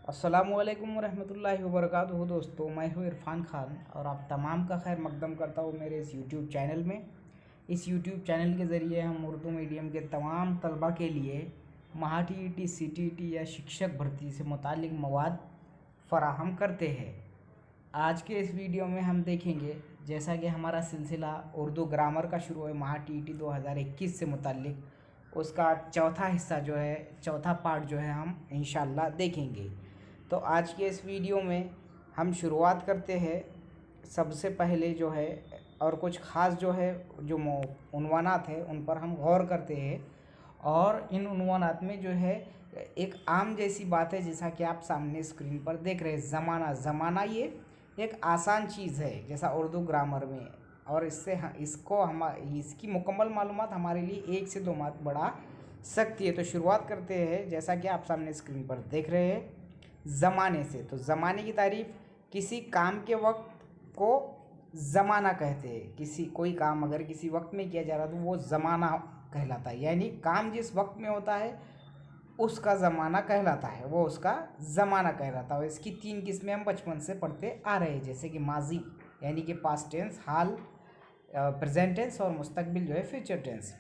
अस्सलामुअलैकुम वरहमतुल्लाहि वबरकातुहू। दोस्तों, मैं हूँ इरफ़ान खान और आप तमाम का खैर मकदम करता हूँ मेरे इस यूट्यूब चैनल में। इस यूट्यूब चैनल के ज़रिए हम उर्दू मीडियम के तमाम तलबा के लिए महा टीईटी, सीटीईटी या शिक्षक भर्ती से मुतालिक मवाद फ़राहम करते हैं। आज के इस वीडियो में हम देखेंगे, जैसा कि हमारा सिलसिला उर्दू ग्रामर का शुरू है महा टीईटी 2021 से मुतालिक, उसका चौथा हिस्सा जो है, चौथा पार्ट जो है हम इंशाअल्लाह देखेंगे। तो आज के इस वीडियो में हम शुरुआत करते हैं सबसे पहले जो है, और कुछ ख़ास जो है जो उन्वानात है उन पर हम गौर करते हैं। और इन उन्वानात में जो है एक आम जैसी बात है, जैसा कि आप सामने स्क्रीन पर देख रहे हैं, ज़माना ये एक आसान चीज़ है जैसा उर्दू ग्रामर में, और इसकी मुकम्मल मालूमात हमारे लिए 1 से 2 मार्क बढ़ा सकती है। तो शुरुआत करते हैं, जैसा कि आप सामने स्क्रीन पर देख रहे हैं, ज़माने से। तो ज़माने की तारीफ़, किसी काम के वक्त को ज़माना कहते हैं। कोई काम अगर किसी वक्त में किया जा रहा है तो वो ज़माना कहलाता है, यानी काम जिस वक्त में होता है उसका ज़माना कहलाता है, वो उसका ज़माना कहलाता है। इसकी 3 किस्में हम बचपन से पढ़ते आ रहे हैं, जैसे कि माजी यानी कि पास्ट टेंस, हाल प्रेजेंट टेंस, और मुस्तकबिल जो है फ्यूचर टेंस।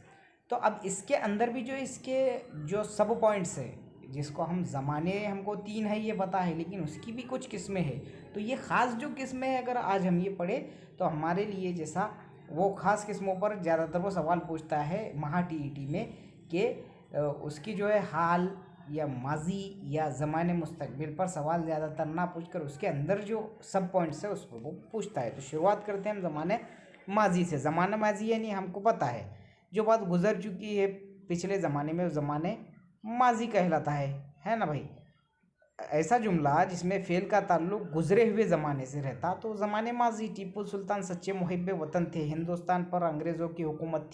तो अब इसके अंदर भी इसके जो सब पॉइंट्स है, जिसको हम ज़माने, हमको 3 है ये पता है, लेकिन उसकी भी कुछ किस्में हैं। तो ये ख़ास जो किस्में हैं, अगर आज हम ये पढ़े तो हमारे लिए जैसा वो ख़ास किस्मों पर ज़्यादातर वो सवाल पूछता है महा टीईटी में, कि उसकी जो है हाल या माजी या ज़माने मुस्तकबिल पर सवाल ज़्यादातर ना पूछकर उसके अंदर जो सब पॉइंट्स है उस पर वो पूछता है। तो शुरुआत करते हैं हम ज़माने माजी से। ज़माना माजी यानी हमको पता है जो बात गुजर चुकी है पिछले ज़माने में, उस ज़माने माजी कहलाता है ना भाई। ऐसा जुमला जिसमें फ़ेल का ताल्लुक गुजरे हुए ज़माने से रहता तो ज़माने माजी। टीपू सुल्तान सच्चे मुहिब्बे वतन थे, हिंदुस्तान पर अंग्रेज़ों की हुकूमत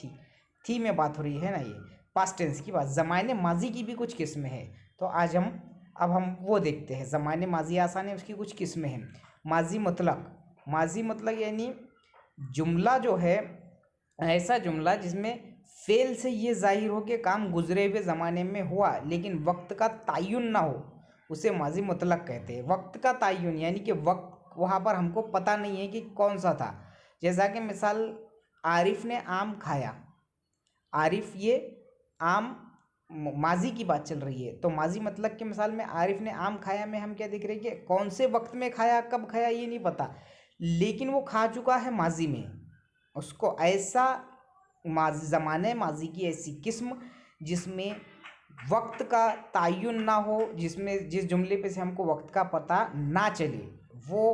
थी में बात हो रही है ना, ये पास्ट टेंस की बात। ज़माने माजी की भी कुछ किस्में हैं, तो अब हम वो देखते हैं। ज़माने माजी आसान है, उसकी कुछ किस्में हैं। माजी मतलब यानी जुमला जो है, ऐसा जुमला जिसमें फ़ेल से ये ज़ाहिर हो कि काम गुजरे हुए ज़माने में हुआ लेकिन वक्त का तायुन ना हो, उसे माजी मुतलक कहते हैं। वक्त का तायुन यानी कि वक्त वहाँ पर हमको पता नहीं है कि कौन सा था। जैसा कि मिसाल, आरिफ ने आम खाया। आरिफ, ये आम माजी की बात चल रही है, तो माजी मतलब की मिसाल में आरिफ ने आम खाया में हम क्या देख रहे हैं कि कौन से वक्त में खाया, कब खाया, ये नहीं पता, लेकिन वो खा चुका है माजी में। उसको ऐसा माजी, ज़माने माजी की ऐसी किस्म जिसमें वक्त का तायुन ना हो, जिस जुमले पे से हमको वक्त का पता ना चले, वो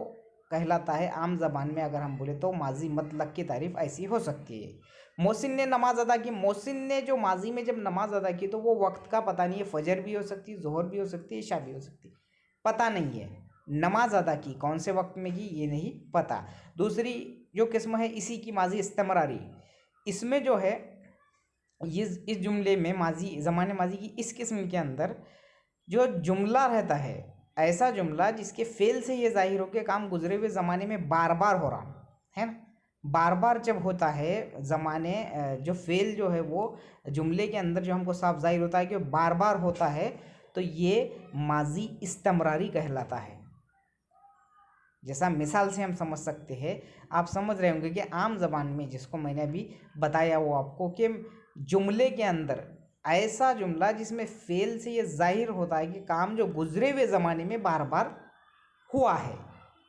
कहलाता है। आम ज़बान में अगर हम बोले तो माजी मतलब की तारीफ़ ऐसी हो सकती है। मोहसिन ने नमाज़ अदा की। मोहसिन ने जो माजी में जब नमाज़ अदा की तो वो वक्त का पता नहीं है, फजर भी हो सकती है, ज़ोहर भी हो सकती है, इशा भी हो सकती है, पता नहीं है। नमाज अदा की कौन से वक्त में की ये नहीं पता। दूसरी जो किस्म है इसी की माजी इस्तेमरारी। इसमें जो है ये इस जुमले में माजी, ज़माने माजी की इस किस्म के अंदर जो जुमला रहता है, ऐसा जुमला जिसके फ़ेल से ये ज़ाहिर हो कि काम गुजरे हुए ज़माने में बार बार हो रहा है ना। बार बार जब होता है ज़माने, जो फ़ेल जो है वो जुमले के अंदर जो हमको साफ ज़ाहिर होता है कि बार बार होता है, तो ये माजी इस्तेमरारी कहलाता है। जैसा मिसाल से हम समझ सकते हैं, आप समझ रहे होंगे कि आम ज़बान में जिसको मैंने अभी बताया वो आपको, कि जुमले के अंदर ऐसा जुमला जिसमें फ़ेल से ये ज़ाहिर होता है कि काम जो गुजरे हुए ज़माने में बार बार हुआ है,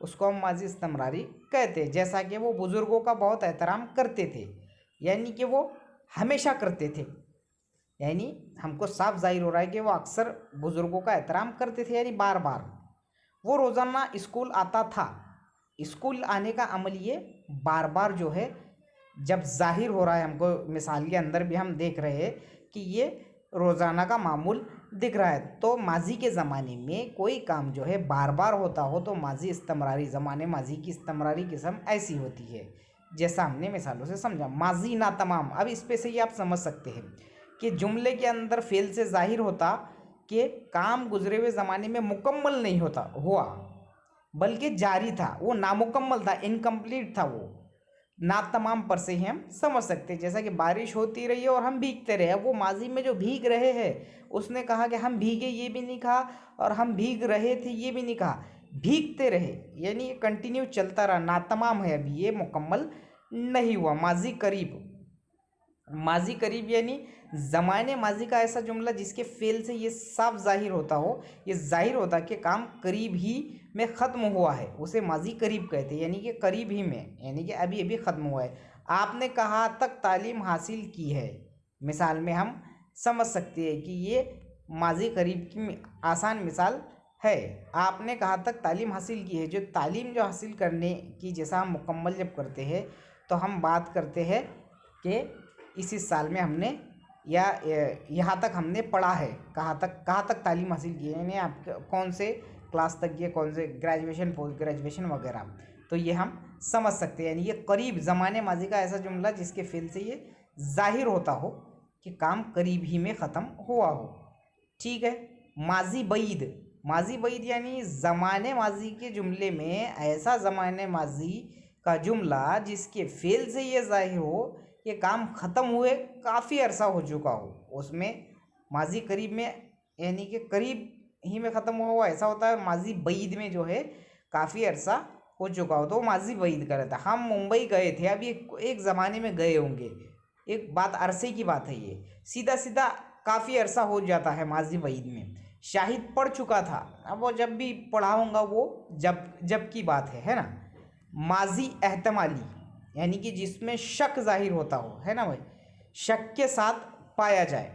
उसको हम माजी इस्तेमरारी कहते हैं। जैसा कि वो बुज़ुर्गों का बहुत एहतराम करते थे, यानी कि वो हमेशा करते थे, यानी हमको साफ ज़ाहिर हो रहा है कि वो अक्सर बुज़ुर्गों का एहतराम करते थे, यानी बार बार। वो रोज़ाना स्कूल आता था। स्कूल आने का अमल ये बार बार जो है जब ज़ाहिर हो रहा है, हमको मिसाल के अंदर भी हम देख रहे हैं कि ये रोज़ाना का मामूल दिख रहा है। तो माजी के ज़माने में कोई काम जो है बार बार होता हो तो माजी इस्तेमरारी, ज़माने माजी की इस्तेमरारी किस्म ऐसी होती है, जैसा हमने मिसालों से समझा। माजी ना तमाम, अब इस पे से ही आप समझ सकते हैं कि जुमले के अंदर फ़ेल से ज़ाहिर होता कि काम गुजरे हुए ज़माने में मुकम्मल नहीं हुआ, बल्कि जारी था, वो नामुकम्मल था, इनकम्प्लीट था वो। ना तमाम पर से ही हम समझ सकते हैं। जैसा कि बारिश होती रही है और हम भीगते रहे। अब वो माजी में जो भीग रहे हैं उसने कहा कि हम भीगे ये भी नहीं कहा और हम भीग रहे थे ये भी नहीं कहा, भीगते रहे, यानी ये कंटिन्यू चलता रहा। ना तमाम है, अभी ये मुकम्मल नहीं हुआ। माजी करीब, माजी करीब यानी ज़माने माजी का ऐसा जुमला जिसके फेल से ये साफ जाहिर होता हो, ये जाहिर होता कि काम करीब ही में ख़त्म हुआ है, उसे माजी करीब कहते हैं। यानी कि करीब ही में, यानी कि अभी अभी ख़त्म हुआ है। आपने कहाँ तक तालीम हासिल की है, मिसाल में हम समझ सकते हैं कि ये माजी करीब की आसान मिसाल है। आपने कहाँ तक तालीम हासिल की है, जो तालीम जो हासिल करने की जैसा हम मुकम्मल जब करते हैं तो हम बात करते हैं कि इसी साल में हमने या यहाँ तक हमने पढ़ा है, कहाँ तक तालीम हासिल की है, यानी आप कौन से क्लास तक, ये कौन से ग्रेजुएशन, पोस्ट ग्रेजुएशन वगैरह। तो ये हम समझ सकते हैं। यानी ये करीब ज़माने माजी का ऐसा जुमला जिसके फेल से ये जाहिर होता हो कि काम करीब ही में ख़त्म हुआ हो। ठीक है। माजी बईद, माजी बईद यानी ज़माने माजी के जुमले में ऐसा ज़माने माजी का जुमला जिसके फेल से ये जाहिर हो कि काम ख़त्म हुए काफ़ी अरसा हो चुका हो। उसमें माजी करीब में यानी कि करीब ही में ख़त्म हुआ ऐसा होता है, और माजी बईद में जो है काफ़ी अरसा हो चुका हो तो वो माजी बईद का रहता है। हम मुंबई गए थे, अभी एक ज़माने में गए होंगे, एक बात अरसे की बात है, ये सीधा सीधा काफ़ी अरसा हो जाता है माजी बईद में। शाहिद पढ़ चुका था, अब वो जब भी पढ़ाऊँगा वो जब की बात है ना। माजी एहतमाली यानी कि जिसमें शक जाहिर होता हो, है ना भाई, शक के साथ पाया जाए,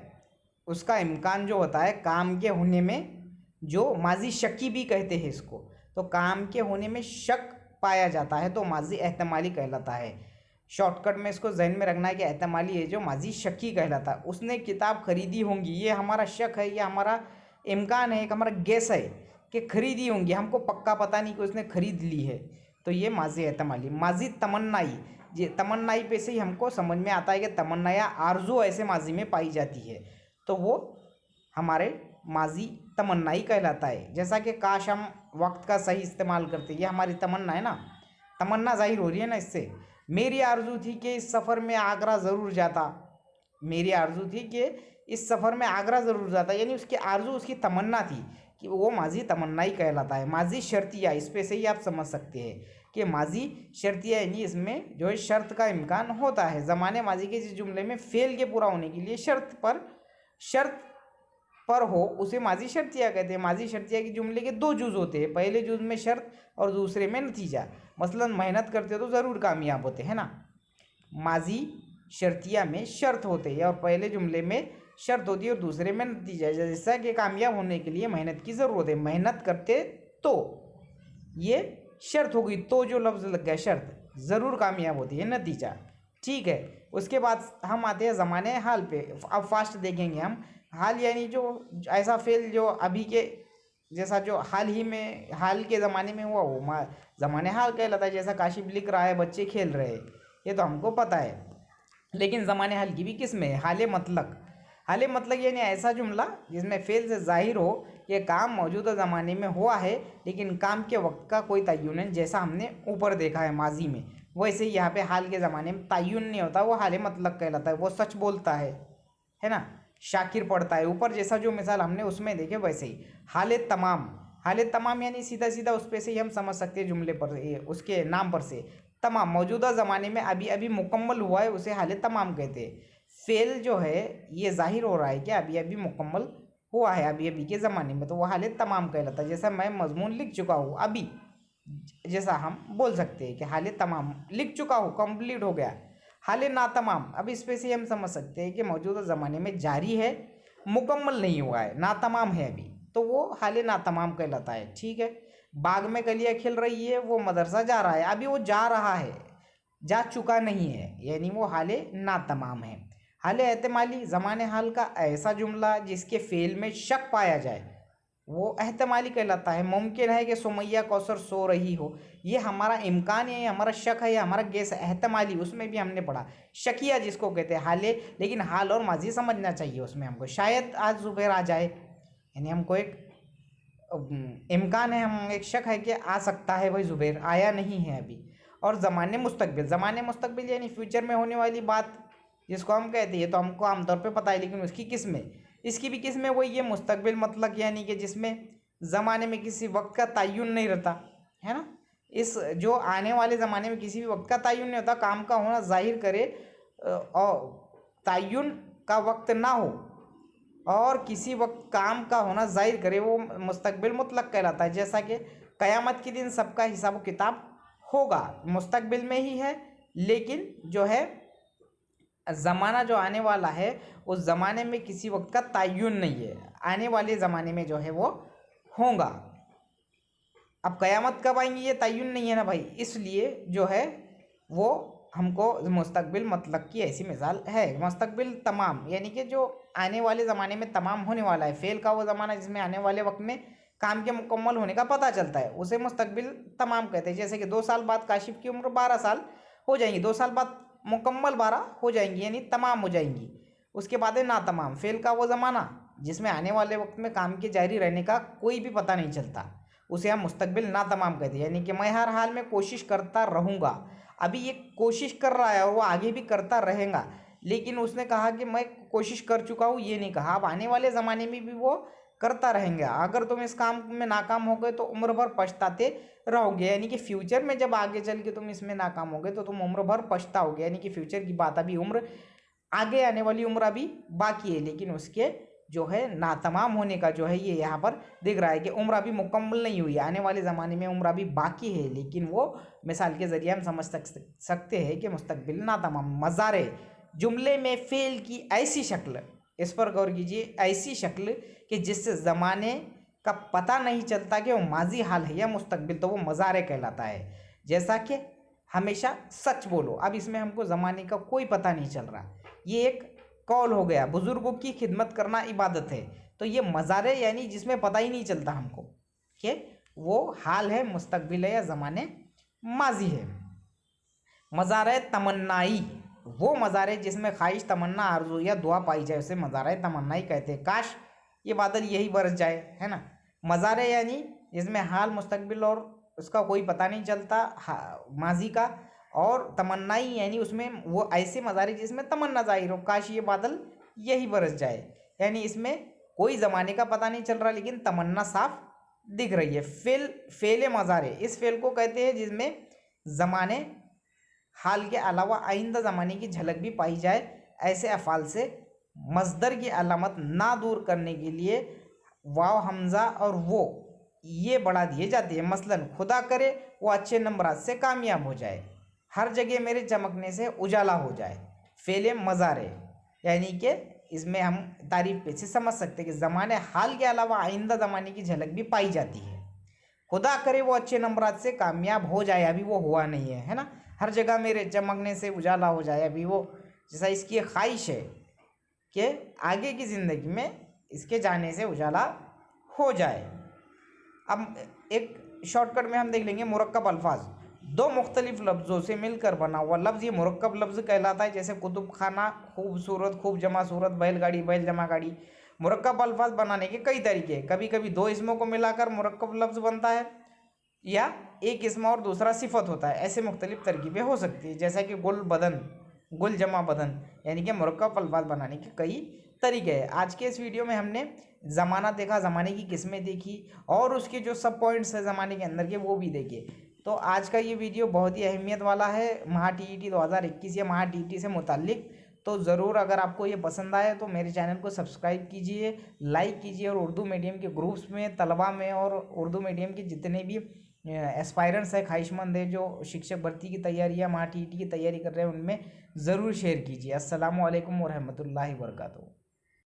उसका इम्कान जो होता है काम के होने में, जो माजी शक्की भी कहते हैं इसको, तो काम के होने में शक पाया जाता है तो माजी एहतमाली कहलाता है। शॉर्टकट में इसको जहन में रखना है कि एहतमाली है जो माजी शक्की कहलाता है। उसने किताब खरीदी होंगी, ये हमारा शक है, ये हमारा इम्कान है, एक हमारा गेस है कि खरीदी होंगी, हमको पक्का पता नहीं कि उसने खरीद ली है, तो ये माजी एहतमाली। माजी तमन्नाई, ये तमन्नाई पे से ही हमको समझ में आता है कि तमन्ना या आरजू ऐसे माजी में पाई जाती है, तो वो हमारे माजी तमन्नाई कहलाता है। जैसा कि काश हम वक्त का सही इस्तेमाल करते, ये हमारी तमन्ना है ना, तमन्ना जाहिर हो रही है ना इससे। मेरी आरजू थी कि इस सफ़र में आगरा ज़रूर जाता, मेरी आरजू थी कि इस सफ़र में आगरा ज़रूर जाता, यानी उसकी आरजू, उसकी तमन्ना थी, कि वो माजी तमन्नाई कहलाता है। माजी शर्तिया, इस पे से ही आप समझ सकते हैं कि माजी शर्तिया यानी इसमें जो है शर्त का इम्कान होता है। ज़माने माजी के जिस जुमले में फेल के पूरा होने के लिए शर्त पर हो उसे माजी शर्तिया कहते हैं। माजी शर्तिया के जुमले के दो जुज़ होते हैं, पहले जुज़ में शर्त और दूसरे में नतीजा। मसलन मेहनत करते हो तो ज़रूर कामयाब होते हैं ना, माजी शर्तिया में शर्त होते हैं, और पहले जुमले में शर्त होती है और दूसरे में नतीजा। जैसा कि कामयाब होने के लिए मेहनत की ज़रूरत है, मेहनत करते तो ये शर्त हो गई, तो जो लफ्ज़ लग गया शर्त, ज़रूर कामयाब होती है नतीजा। ठीक है। उसके बाद हम आते हैं ज़माने हाल पे। अब फास्ट देखेंगे हम। हाल यानी जो ऐसा फेल जो अभी के जैसा, जो हाल ही में, हाल के ज़माने में हुआ, वो ज़माने हाल कहलाता है। जैसा काशिफ लिख रहा है, बच्चे खेल रहे हैं, ये तो हमको पता है। लेकिन ज़माने हाल की भी किस्में है। हाल मतलब, हाल मतलब यानी ऐसा जुमला जिसमें फेल से जाहिर हो कि काम मौजूदा ज़माने में हुआ है लेकिन काम के वक्त का कोई तय्युन नहीं, जैसा हमने ऊपर देखा है माजी में, वैसे ही यहाँ पे हाल के ज़माने में तय्युन नहीं होता, वो हाल मतलब कहलाता है। वो सच बोलता है ना, शाकिर पढ़ता है, ऊपर जैसा जो मिसाल हमने उसमें देखे वैसे ही। हाल तमाम, हाल तमाम यानी सीधा सीधा उस पे से ही हम समझ सकते हैं जुमले पर, उसके नाम पर से, तमाम मौजूदा ज़माने में अभी अभी मुकम्मल हुआ है, उसे हाल तमाम कहते हैं। फेल जो है ये जाहिर हो रहा है कि अभी अभी मुकम्मल हुआ है, अभी अभी के ज़माने में, तो वह हाल तमाम कहलाता है। जैसा मैं मजमून लिख चुका हूँ अभी, जैसा हम बोल सकते हैं कि हाल तमाम लिख चुका हूँ, कंप्लीट हो गया। हाल ना तमाम, अब इस पे से हम समझ सकते हैं कि मौजूदा ज़माने में जारी है, मुकम्मल नहीं हुआ है, ना तमाम है अभी, तो वो हाल ना तमाम कहलाता है। ठीक है। बाग में कलियाँ खिल रही है, वो मदरसा जा रहा है, अभी वो जा रहा है, जा चुका नहीं है, यानी वो हाल ना तमाम है। हाल एहतमाली, ज़माने हाल का ऐसा जुमला जिसके फेल में शक पाया जाए, वो एहतमाली कहलाता है। मुमकिन है कि सुमैया कौसर सो रही हो, ये हमारा इम्कान है, हमारा शक है, हमारा गेस है। एहतमाली उसमें भी हमने पढ़ा, शकिया जिसको कहते हैं हाले, लेकिन हाल और माजी समझना चाहिए उसमें हमको। शायद आज जुबैर आ जाए, यानी हमको एक इम्कान है, हम एक शक है कि आ सकता है भाई जुबैर, आया नहीं है अभी। और ज़माने मुस्तकबिल। ज़माने मुस्तकबिल यानी फ्यूचर में होने वाली बात जिसको हम कहते हैं, तो हमको आमतौर पे पता है, लेकिन उसकी किस्में, इसकी भी किस्में वही है मुस्तकबिल मतलब, यानी कि जिसमें ज़माने में किसी वक्त का तय्युन नहीं रहता है ना। इस जो आने वाले ज़माने में किसी भी वक्त का तय्युन नहीं होता, काम का होना जाहिर करे और तय्युन का वक्त ना हो और किसी वक्त काम का होना जाहिर करे, वो मुस्तकबिल मुतलक कहलाता है। जैसा कि क़यामत के दिन सबका हिसाब किताब होगा, मुस्तकबिल में ही है, लेकिन जो है ज़माना जो आने वाला है उस ज़माने में किसी वक्त का तय्युन नहीं है, आने वाले ज़माने में जो है वो होगा। अब क़यामत कब आएंगी ये तय्युन नहीं है ना भाई, इसलिए जो है वो हमको मुस्तकबिल मतलब की ऐसी मिसाल है। मुस्तकबिल तमाम यानी कि जो आने वाले ज़माने में तमाम होने वाला है, फ़ेल का वो ज़माना जिसमें आने वाले वक्त में काम के मुकम्मल होने का पता चलता है, उसे मुस्तकबिल तमाम कहते हैं। जैसे कि 2 साल बाद काशिफ की उम्र 12 साल हो जाएंगी, 2 साल बाद मुकम्मल 12 हो जाएंगी यानी तमाम हो जाएंगी। उसके बाद है ना तमाम, फ़ेल का वो ज़माना जिसमें आने वाले वक्त में काम के जारी रहने का कोई भी पता नहीं चलता, उसे हम मुस्तकबिल ना तमाम कहते हैं। यानी कि मैं हर हाल में कोशिश करता रहूँगा, अभी ये कोशिश कर रहा है और वो आगे भी करता रहेगा, लेकिन उसने कहा कि मैं कोशिश कर चुका हूँ, ये नहीं कहा। अब आने वाले ज़माने में भी वो करता रहेंगे। अगर तुम इस काम में नाकाम हो गए तो उम्र भर पछताते रहोगे, यानी कि फ्यूचर में जब आगे चल के तुम इसमें नाकाम हो गए तो तुम उम्र भर पछताओगे। यानी कि फ्यूचर की बात, अभी उम्र आगे आने वाली उम्र अभी बाकी है, लेकिन उसके जो है नातमाम होने का जो है ये यहाँ पर दिख रहा है कि उम्र अभी मुकम्मल नहीं हुई, आने वाले ज़माने में उम्र अभी बाकी है, लेकिन वो मिसाल के ज़रिए हम समझ सकते हैं कि मुस्तकबिल नातमाम। मज़ारे जुमले में फ़ेल की ऐसी शक्ल, इस पर गौर कीजिए, ऐसी शक्ल कि जिससे ज़माने का पता नहीं चलता कि वो माजी हाल है या मुस्तकबिल, तो वो मज़ारे कहलाता है। जैसा कि हमेशा सच बोलो, अब इसमें हमको ज़माने का कोई पता नहीं चल रहा, ये एक कौल हो गया। बुज़ुर्गों की खिदमत करना इबादत है, तो ये मज़ारे यानी जिसमें पता ही नहीं चलता हमको कि वो हाल है, मुस्तकबिल है या ज़माने माजी है। मज़ारे तमन्नाई, वो मज़ारे जिसमें ख्वाहिश, तमन्ना, आरज़ू या दुआ पाई जाए, उसे मज़ारे तमन्नाई कहते हैं। काश ये बादल यही बरस जाए, है ना। मज़ारे यानी जिसमें हाल, मुस्तकबिल और उसका कोई पता नहीं चलता माजी का, और तमन्नाई यानी उसमें वो ऐसे मज़ारे जिसमें तमन्ना ज़ाहिर हो, काश ये बादल यही बरस जाए, यानी इसमें कोई ज़माने का पता नहीं चल रहा लेकिन तमन्ना साफ दिख रही है। फ़ेल मज़ारे, इस फ़ेल को कहते हैं जिसमें ज़माने हाल के अलावा आइंदा ज़माने की झलक भी पाई जाए। ऐसे अफ़ाल से मस्दर की अलामत ना दूर करने के लिए वाव, हमज़ा और वो ये बढ़ा दिए जाते हैं। मसलन खुदा करे वो अच्छे नंबरात से कामयाब हो जाए, हर जगह मेरे चमकने से उजाला हो जाए। फ़ेल मज़ारे यानी कि इसमें हम तारीफ़ पे से समझ सकते हैं कि ज़माने हाल के अलावा आइंदा ज़माने की झलक भी पाई जाती है। खुदा करे वो अच्छे नंबरात से कामयाब हो जाए, अभी वो हुआ नहीं है ना। हर जगह मेरे चमकने से उजाला हो जाए, अभी वो जैसा इसकी ख्वाहिश है कि आगे की ज़िंदगी में इसके जाने से उजाला हो जाए। अब एक शॉर्टकट में हम देख लेंगे मुरक्कब अल्फाज, दो मुख्तलिफ लफ्ज़ों से मिलकर बना हुआ लफ्ज़ ये मुरक्कब लफ्ज़ कहलाता है। जैसे कुतुब खाना, खूबसूरत, खूब जमा सूरत, बैलगाड़ी, बैल जमा गाड़ी। मुरक्कब अल्फाज बनाने के कई तरीके हैं, कभी कभी दो इसमों को मिलाकर मुरक्कब लफ्ज़ बनता है, या एक इसम और दूसरा सिफत होता है। ऐसे मुख्तलिफ तरकीबें हो सकती है, जैसा कि गुल बदन, गुल जमा बदन, यानी कि मुरक्कब अल्फाज बनाने के कई तरीके हैं। आज के इस वीडियो में हमने ज़माना देखा, ज़माने की किस्में देखी और उसके जो सब पॉइंट्स है ज़माने के अंदर के वो भी देखे। तो आज का ये वीडियो बहुत ही अहमियत वाला है महा TET 2021 या महा TET से मुताल्लिक। तो ज़रूर अगर आपको ये पसंद आए तो मेरे चैनल को सब्सक्राइब कीजिए, लाइक कीजिए, और उर्दू मीडियम के ग्रुप्स में, तलबा में और उर्दू मीडियम के जितने भी एस्पायरेंट्स है, ख्वाहिशमंद है जो शिक्षक भर्ती की तैयारी या महा TET की तैयारी कर रहे हैं, उनमें ज़रूर शेयर कीजिए। अस्सलामु अलैकुम वरहमतुल्लाहि वबरकातुहू।